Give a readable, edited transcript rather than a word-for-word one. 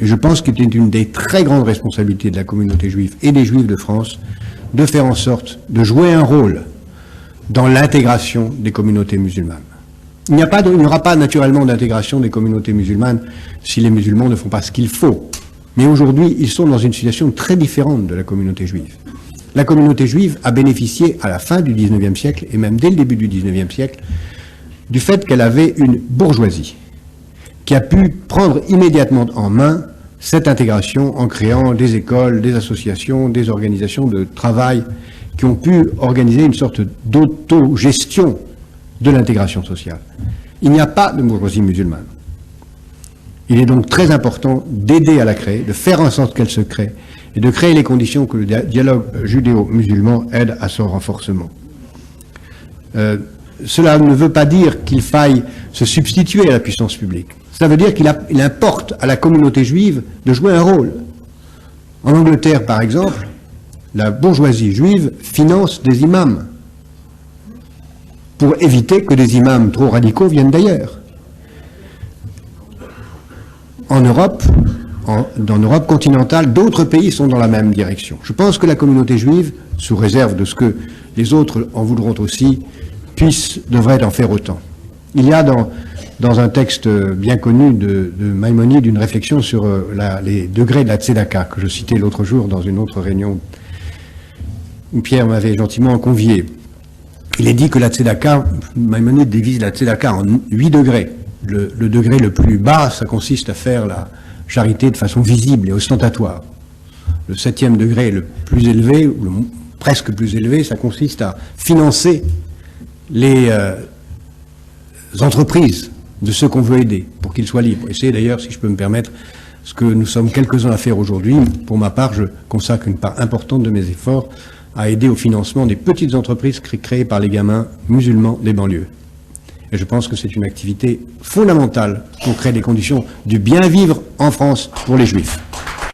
Et je pense qu'il était une des très grandes responsabilités de la communauté juive et des Juifs de France de faire en sorte de jouer un rôle dans l'intégration des communautés musulmanes. Il n'y aura pas naturellement d'intégration des communautés musulmanes si les musulmans ne font pas ce qu'il faut. Mais aujourd'hui, ils sont dans une situation très différente de la communauté juive. La communauté juive a bénéficié à la fin du XIXe siècle, et même dès le début du XIXe siècle, du fait qu'elle avait une bourgeoisie qui a pu prendre immédiatement en main cette intégration en créant des écoles, des associations, des organisations de travail qui ont pu organiser une sorte d'autogestion de l'intégration sociale. Il n'y a pas de bourgeoisie musulmane. Il est donc très important d'aider à la créer, de faire en sorte qu'elle se crée, et de créer les conditions que le dialogue judéo-musulman aide à son renforcement. Cela ne veut pas dire qu'il faille se substituer à la puissance publique. Cela veut dire qu'il importe à la communauté juive de jouer un rôle. En Angleterre, par exemple, la bourgeoisie juive finance des imams pour éviter que des imams trop radicaux viennent d'ailleurs. En Europe, dans l'Europe continentale, d'autres pays sont dans la même direction. Je pense que la communauté juive, sous réserve de ce que les autres en voudront aussi, devrait en faire autant. Il y a dans un texte bien connu de Maïmonide une réflexion sur les degrés de la tzedaka, que je citais l'autre jour dans une autre réunion où Pierre m'avait gentiment convié. Il est dit que la tzedaka, Maïmonide divise la tzedaka en 8 degrés. Le degré le plus bas, ça consiste à faire la charité de façon visible et ostentatoire. Le 7e degré le plus élevé, ou le presque plus élevé, ça consiste à financer les entreprises de ceux qu'on veut aider pour qu'ils soient libres. Et c'est d'ailleurs, si je peux me permettre, ce que nous sommes quelques-uns à faire aujourd'hui. Pour ma part, je consacre une part importante de mes efforts à aider au financement des petites entreprises créées par les gamins musulmans des banlieues. Et je pense que c'est une activité fondamentale pour créer des conditions du bien vivre en France pour les Juifs.